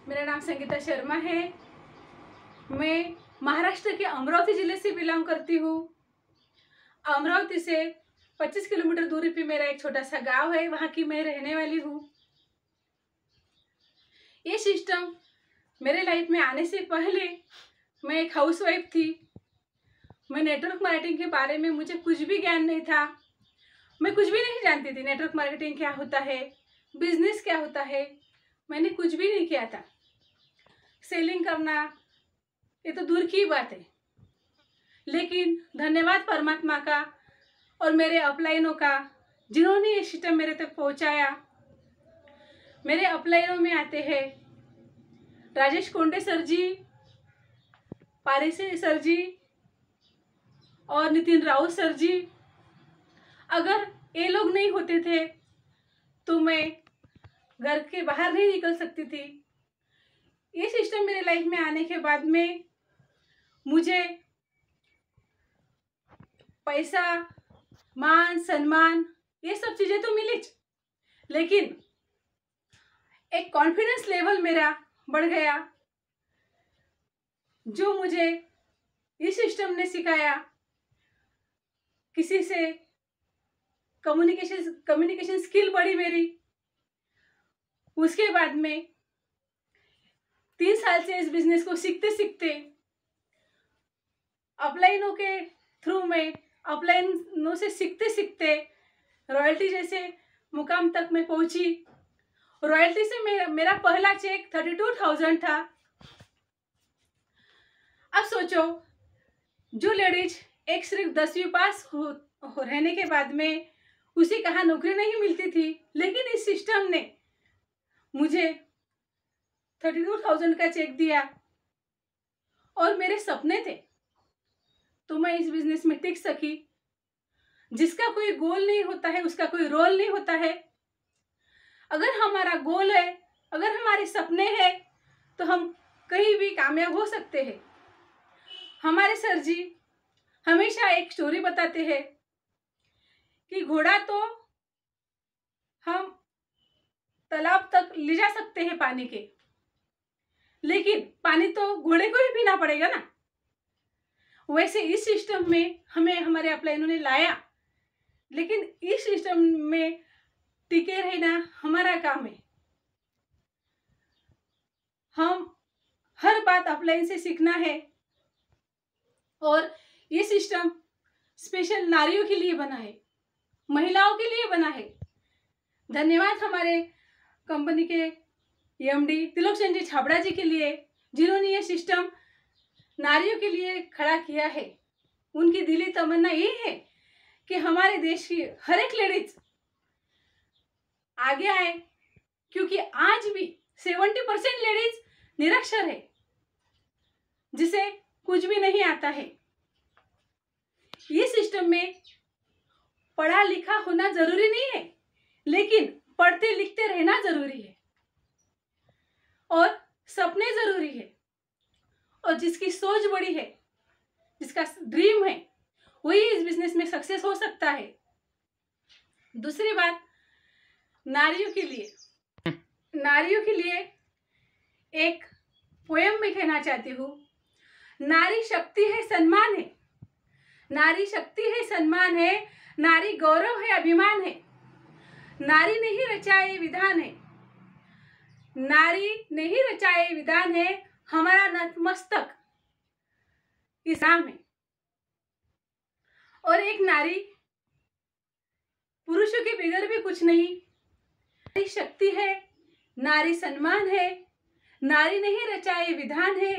मेरा नाम संगीता शर्मा है। मैं महाराष्ट्र के अमरावती जिले से बिलोंग करती हूँ। अमरावती से 25 किलोमीटर दूरी पे मेरा एक छोटा सा गांव है, वहाँ की मैं रहने वाली हूँ। ये सिस्टम मेरे लाइफ में आने से पहले मैं एक हाउसवाइफ थी। मैं नेटवर्क मार्केटिंग के बारे में मुझे कुछ भी ज्ञान नहीं था। मैं कुछ भी नहीं जानती थी। नेटवर्क मार्केटिंग क्या होता है, बिजनेस क्या होता है, मैंने कुछ भी नहीं किया था। सेलिंग करना ये तो दूर की बात है। लेकिन धन्यवाद परमात्मा का और मेरे अपलाइनों का, जिन्होंने ये सिस्टम मेरे तक पहुंचाया। मेरे अपलाइनों में आते हैं राजेश कोंडे सर जी, पारिसे सर जी और नितिन राउत सर जी। अगर ये लोग नहीं होते थे तो मैं घर के बाहर नहीं निकल सकती थी। ये सिस्टम मेरे लाइफ में आने के बाद में मुझे पैसा, मान सम्मान ये सब चीजें तो मिली, लेकिन एक कॉन्फिडेंस लेवल मेरा बढ़ गया, जो मुझे इस सिस्टम ने सिखाया। किसी से कम्युनिकेशन स्किल बढ़ी मेरी। उसके बाद में 3 साल से इस बिजनेस को सीखते सीखते अपलाइनों के थ्रू में, अपलाइनों से सीखते सीखते रॉयल्टी जैसे मुकाम तक मैं पहुंची। रॉयल्टी से मेरा पहला चेक 32,000 था। अब सोचो, जो लेडीज एक सिर्फ 10वीं पास हो रहने के बाद में उसे कहाँ नौकरी नहीं मिलती थी, लेकिन इस सिस्टम ने मुझे 32,000 का चेक दिया। और मेरे सपने थे तो मैं इस बिजनेस में टिक सकी। जिसका कोई गोल नहीं होता है उसका कोई रोल नहीं होता है। अगर हमारा गोल है, अगर हमारे सपने हैं, तो हम कहीं भी कामयाब हो सकते हैं। हमारे सर जी हमेशा एक स्टोरी बताते हैं कि घोड़ा तो हम तालाब तक ले जा सकते हैं पानी के, लेकिन पानी तो घोड़े को ही पीना पड़ेगा ना। वैसे इस सिस्टम में हमें हमारे अपलाइनों ने लाया, लेकिन इस सिस्टम में टिके रहना हमारा काम है। हम हर बात अपलाइन से सीखना है और ये सिस्टम स्पेशल नारियों के लिए बना है, महिलाओं के लिए बना है। धन्यवाद हमारे कंपनी के एमडी तिलोक चंद जी छाबड़ा जी के लिए, जिन्होंने ये सिस्टम नारियों के लिए खड़ा किया है। उनकी दिली तमन्ना ये है कि हमारे देश की हर एक लेडीज आगे आए, क्योंकि आज भी 70% लेडीज निरक्षर है, जिसे कुछ भी नहीं आता है। ये सिस्टम में पढ़ा लिखा होना जरूरी नहीं है, लेकिन पढ़ते लिखते रहना जरूरी है और सपने जरूरी है। और जिसकी सोच बड़ी है, जिसका ड्रीम है, वही इस बिजनेस में सक्सेस हो सकता है। दूसरी बात, नारियों के लिए एक पोयम में कहना चाहती हूँ। नारी शक्ति है, सम्मान है। नारी शक्ति है, सम्मान है। नारी गौरव है, अभिमान है। नारी नहीं रचाए विधान है। नारी नहीं रचाए विधान है। हमारा नतमस्तक इस नाम है। और एक नारी पुरुषों के बगैर भी कुछ नहीं। नारी शक्ति है, नारी सम्मान है। नारी नहीं रचाए विधान है।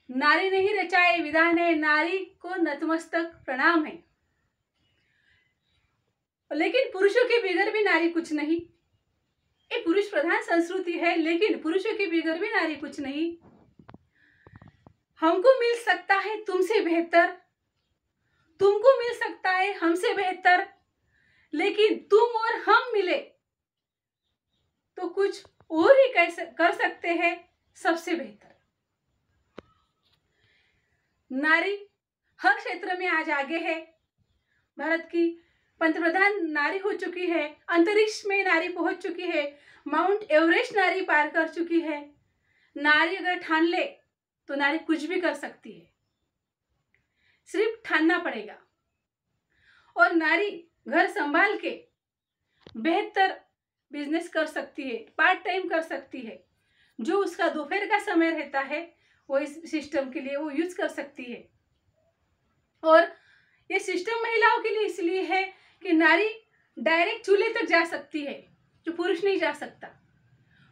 नारी नहीं रचाए विधान है। नारी को नतमस्तक प्रणाम है। लेकिन पुरुषों के बगैर भी नारी कुछ नहीं। ये पुरुष प्रधान संस्कृति है, लेकिन पुरुषों के बगैर भी नारी कुछ नहीं। हमको मिल सकता है तुमसे बेहतर, तुमको मिल सकता है हमसे बेहतर, लेकिन तुम और हम मिले तो कुछ और ही कर सकते हैं सबसे बेहतर। नारी हर क्षेत्र में आज आगे है। भारत की पंतप्रधान नारी हो चुकी है, अंतरिक्ष में नारी पहुंच चुकी है, माउंट एवरेस्ट नारी पार कर चुकी है। नारी अगर ठान ले तो नारी कुछ भी कर सकती है, सिर्फ ठानना पड़ेगा। और नारी घर संभाल के बेहतर बिजनेस कर सकती है, पार्ट टाइम कर सकती है। जो उसका दोपहर का समय रहता है वो इस सिस्टम के लिए वो यूज कर सकती है। और ये सिस्टम महिलाओं के लिए इसलिए है कि नारी डायरेक्ट चूल्हे तक जा सकती है, जो पुरुष नहीं जा सकता।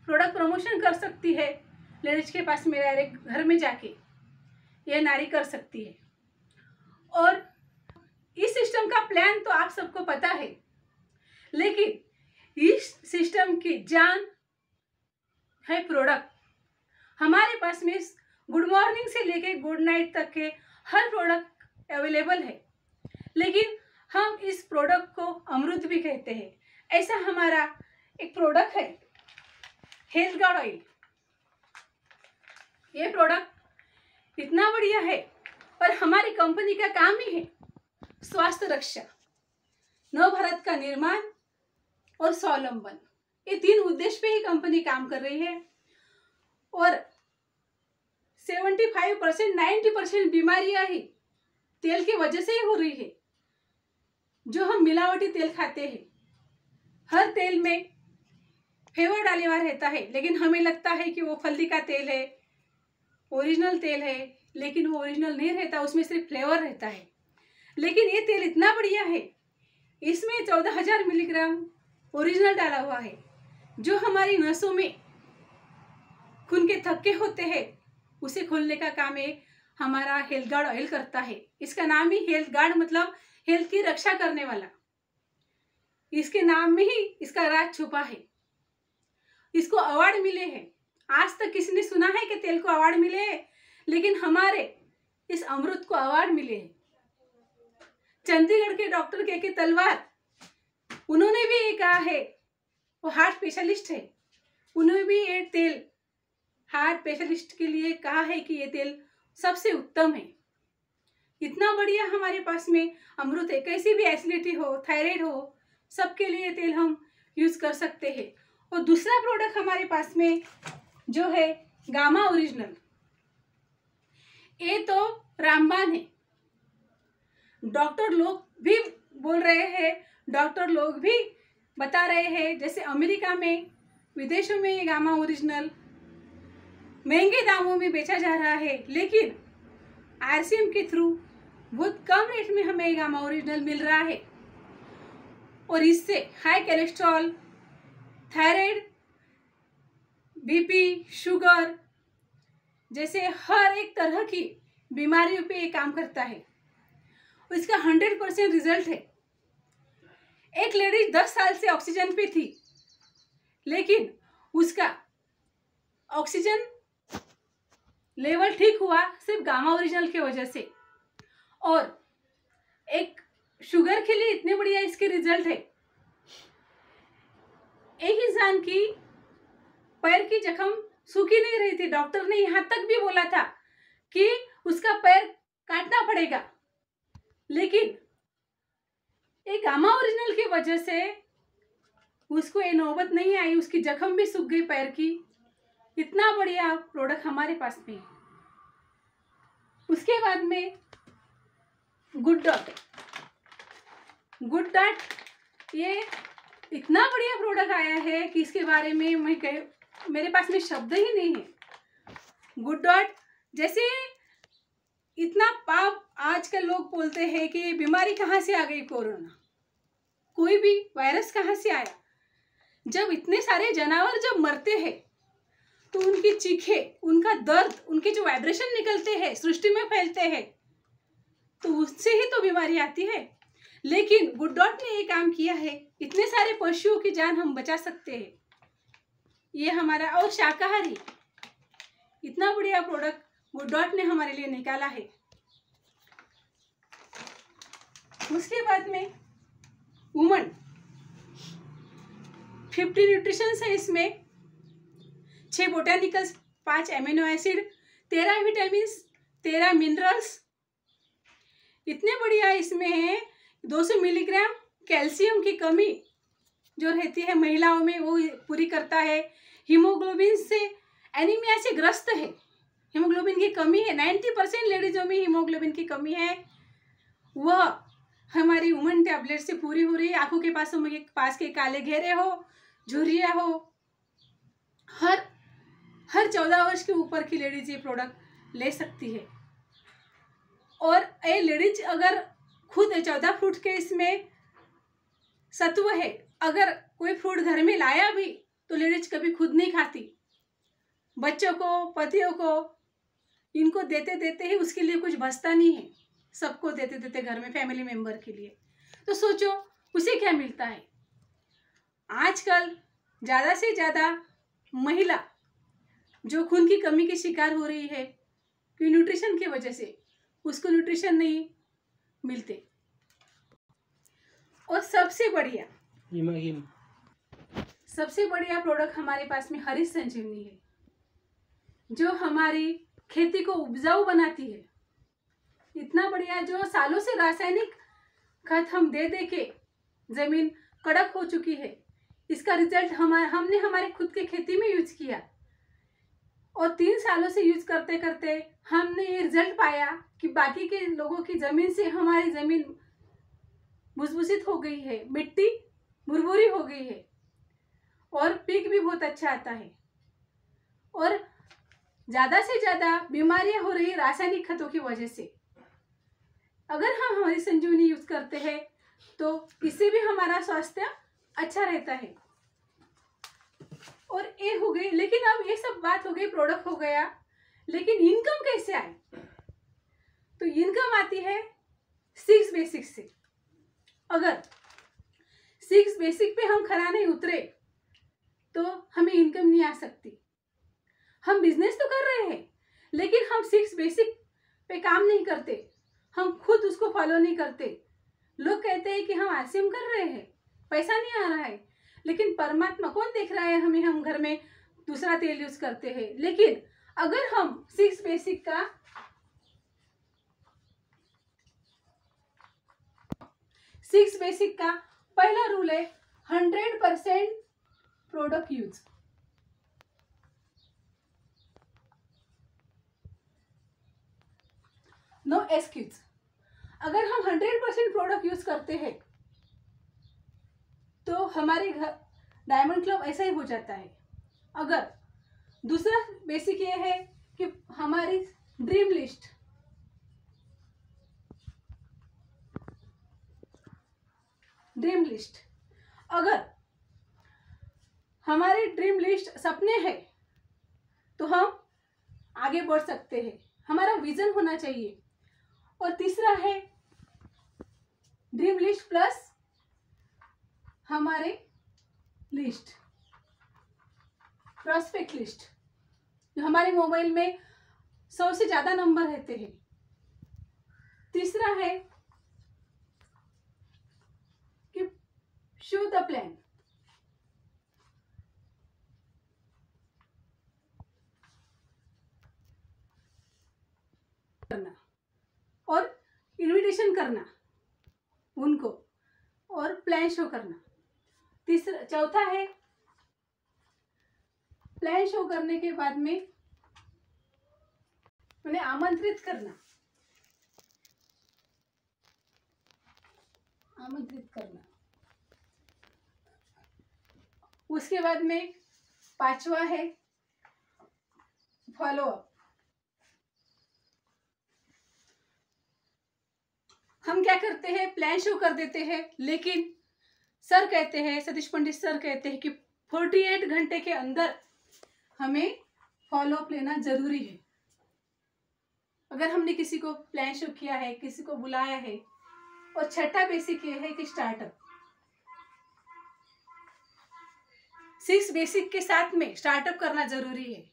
प्रोडक्ट प्रमोशन कर सकती है लेडीज के पास में डायरेक्ट घर में जाके, यह नारी कर सकती है। और इस सिस्टम का प्लान तो आप सबको पता है, लेकिन इस सिस्टम की जान है प्रोडक्ट। हमारे पास में गुड मॉर्निंग से लेके गुड नाइट तक के हर प्रोडक्ट अवेलेबल है, लेकिन हम इस प्रोडक्ट को अमृत भी कहते हैं। ऐसा हमारा एक प्रोडक्ट है हेल्थ गार्ड ऑयल। ये प्रोडक्ट इतना बढ़िया है और हमारी कंपनी का काम ही है स्वास्थ्य रक्षा, नव भारत का निर्माण और स्वावलंबन। ये 3 उद्देश्य पे ही कंपनी काम कर रही है। और 75% 90% बीमारियां ही तेल की वजह से ही हो रही है। जो हम मिलावटी तेल खाते हैं, हर तेल में फ्लेवर डाले हुआ रहता है, लेकिन हमें लगता है कि वो फल्दी का तेल है, ओरिजिनल तेल है, लेकिन वो ओरिजिनल नहीं रहता, उसमें सिर्फ फ्लेवर रहता है। लेकिन ये तेल इतना बढ़िया है, इसमें 14,000 मिलीग्राम ओरिजिनल डाला हुआ है, जो हमारी नसों में खून के थक्के होते हैं उसे खोलने का काम है हमारा हेल्थ गार्ड ऑयल करता है। इसका नाम ही हेल्थ गार्ड, मतलब हेल्थ की रक्षा करने वाला। इसके नाम में ही इसका राज छुपा है। इसको अवार्ड मिले हैं। आज तक किसी ने सुना है कि तेल को अवार्ड मिले हैं, लेकिन हमारे इस अमृत को अवार्ड मिले हैं। चंडीगढ़ के डॉक्टर के तलवार, उन्होंने भी ये कहा है, वो हार्ट स्पेशलिस्ट है, उन्होंने भी ये तेल हार्ट स्पेशलिस्ट के लिए कहा है कि ये तेल सबसे उत्तम है। इतना बढ़िया हमारे पास में अमृत है। कैसी भी एसिडिटी हो, थायराइड हो, सबके लिए तेल हम यूज कर सकते हैं। और दूसरा प्रोडक्ट हमारे पास में जो है गामा ओरिजिनल, ये तो रामबाण है। डॉक्टर लोग भी बोल रहे हैं, डॉक्टर लोग भी बता रहे हैं, जैसे अमेरिका में, विदेशों में ये गामा ओरिजिनल महंगे दामों में बेचा जा रहा है, लेकिन आरसीएम के थ्रू बहुत कम रेट में हमें गामा ओरिजिनल मिल रहा है। और इससे high cholesterol, thyroid, BP, sugar जैसे हर एक तरह की बीमारियों पे ये काम करता है। इसका 100% रिजल्ट है। एक लेडीज 10 साल से ऑक्सीजन पे थी, लेकिन उसका ऑक्सीजन लेवल ठीक हुआ सिर्फ गामा ओरिजिनल की वजह से। और एक शुगर के लिए इतने बढ़िया इसके रिजल्ट है। एक इंसान की पैर की जख्म सूखी नहीं रही थी, डॉक्टर ने यहाँ तक भी बोला था कि उसका पैर काटना पड़ेगा, लेकिन एक गामा ओरिजिनल की वजह से उसको ये नौबत नहीं आई, उसकी जख्म भी सूख गई पैर की। इतना बढ़िया प्रोडक्ट हमारे पास में। उसके बाद में गुड डॉट, ये इतना बढ़िया प्रोडक्ट आया है कि इसके बारे में मेरे पास में शब्द ही नहीं है। गुड डॉट जैसे इतना पाप आजकल लोग बोलते हैं कि बीमारी कहाँ से आ गई, कोरोना, कोई भी वायरस कहाँ से आया। जब इतने सारे जानवर जब मरते हैं तो उनकी चीखें, उनका दर्द, उनके जो वाइब्रेशन निकलते हैं, सृष्टि में फैलते हैं, तो उससे ही तो बीमारी आती है। लेकिन गुड डॉट ने ये काम किया है, इतने सारे पशुओं की जान हम बचा सकते हैं। ये हमारा, और शाकाहारी, इतना बढ़िया प्रोडक्ट गुड डॉट ने हमारे लिए निकाला है। उसके बाद में वुमन 50 न्यूट्रिशंस है इसमें, 6 botanicals, 5 amino acid, 13 vitamin, 13 minerals, इतने बढ़िया इसमें है। 200 मिलीग्राम कैल्शियम की कमी जो रहती है महिलाओं में वो पूरी करता है। हीमोग्लोबिन से, एनीमिया से ग्रस्त है, हीमोग्लोबिन की कमी है, 90% लेडीजों में हीमोग्लोबिन की कमी है, वह हमारी वुमन टैबलेट से पूरी हो रही है। आंखों के पास के काले घेरे हो, झुर्रियाँ हो, हर 14 वर्ष के ऊपर की लेडीज ये प्रोडक्ट ले सकती है। और ये लेडीज अगर खुद 14 फ्रूट के इसमें सत्व है, अगर कोई फ्रूट घर में लाया भी तो लेडीज कभी खुद नहीं खाती, बच्चों को, पतियों को, इनको देते देते ही उसके लिए कुछ बचता नहीं है, सबको देते देते घर में फैमिली मेंबर के लिए। तो सोचो उसे क्या मिलता है। आजकल ज़्यादा से ज़्यादा महिला जो खून की कमी की शिकार हो रही है कि न्यूट्रिशन की वजह से उसको न्यूट्रिशन नहीं मिलते। और सबसे बढ़िया प्रोडक्ट हमारे पास में हरी संजीवनी है, जो हमारी खेती को उपजाऊ बनाती है। इतना बढ़िया, जो सालों से रासायनिक खाद हम दे दे के जमीन कड़क हो चुकी है, इसका रिजल्ट हमने हमारे खुद के खेती में यूज किया और 3 सालों से यूज करते करते हमने ये रिजल्ट पाया कि बाकी के लोगों की जमीन से हमारी जमीन भुसभुसित हो गई है, मिट्टी भुरभुरी हो गई है और पीक भी बहुत अच्छा आता है। और ज़्यादा से ज़्यादा बीमारियां हो रही रासायनिक खादों की वजह से। अगर हम हमारी संजीवनी यूज करते हैं तो इससे भी हमारा स्वास्थ्य अच्छा रहता है। और ये हो गई, लेकिन अब ये सब बात हो गई, प्रोडक्ट हो गया, लेकिन इनकम कैसे आए? तो इनकम आती है 6 बेसिक से। अगर 6 बेसिक पे हम खरा नहीं उतरे तो हमें इनकम नहीं आ सकती। हम बिजनेस तो कर रहे हैं लेकिन हम 6 बेसिक पे काम नहीं करते, हम खुद उसको फॉलो नहीं करते। लोग कहते हैं कि हम आरसीएम कर रहे हैं, पैसा नहीं आ रहा है, लेकिन परमात्मा कौन देख रहा है हमें? हम घर में दूसरा तेल यूज करते हैं। लेकिन अगर हम 6 बेसिक का पहला रूल है 100% प्रोडक्ट यूज। No excuse. अगर हम 100% प्रोडक्ट यूज करते हैं तो हमारे घर डायमंड क्लब ऐसा ही हो जाता है। अगर दूसरा बेसिक ये है कि हमारी ड्रीम लिस्ट, अगर हमारी ड्रीम लिस्ट सपने हैं तो हम आगे बढ़ सकते हैं, हमारा विजन होना चाहिए। और तीसरा है ड्रीम लिस्ट प्लस हमारे लिस्ट, प्रॉस्पेक्ट लिस्ट, जो हमारे मोबाइल में 100 से ज्यादा नंबर रहते हैं। तीसरा है कि शो द प्लान, करना और इनविटेशन करना उनको और प्लान शो करना। चौथा है प्लान शो करने के बाद में उन्हें आमंत्रित करना, उसके बाद में 5वां है फॉलो अप। हम क्या करते हैं, प्लान शो कर देते हैं, लेकिन सर कहते हैं, सतीश पंडित सर कहते हैं कि 48 घंटे के अंदर हमें फॉलो अप लेना जरूरी है। अगर हमने किसी को प्लान शो किया है, किसी को बुलाया है। और छठा बेसिक ये है कि स्टार्टअप, 6 बेसिक के साथ में स्टार्टअप करना जरूरी है।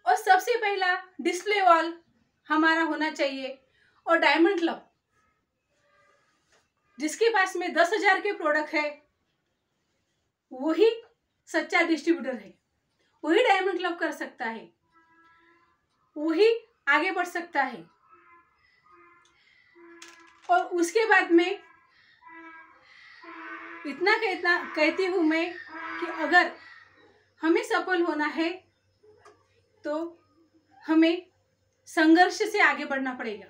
और सबसे पहला डिस्प्ले वॉल हमारा होना चाहिए। और डायमंड क्लब, जिसके पास में 10,000 के प्रोडक्ट है वही सच्चा डिस्ट्रीब्यूटर है, वही डायमंड क्लब कर सकता है, वही आगे बढ़ सकता है। और उसके बाद में इतना कहती हूँ मैं कि अगर हमें सफल होना है तो हमें संघर्ष से आगे बढ़ना पड़ेगा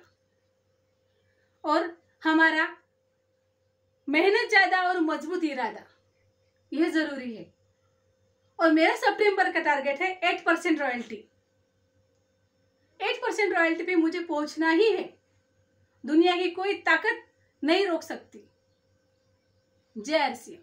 और हमारा मेहनत ज्यादा और मजबूत इरादा, यह जरूरी है। और मेरा सितंबर का टारगेट है 8% रॉयल्टी। 8% रॉयल्टी पे मुझे पहुंचना ही है। दुनिया की कोई ताकत नहीं रोक सकती। जय आरसीएम।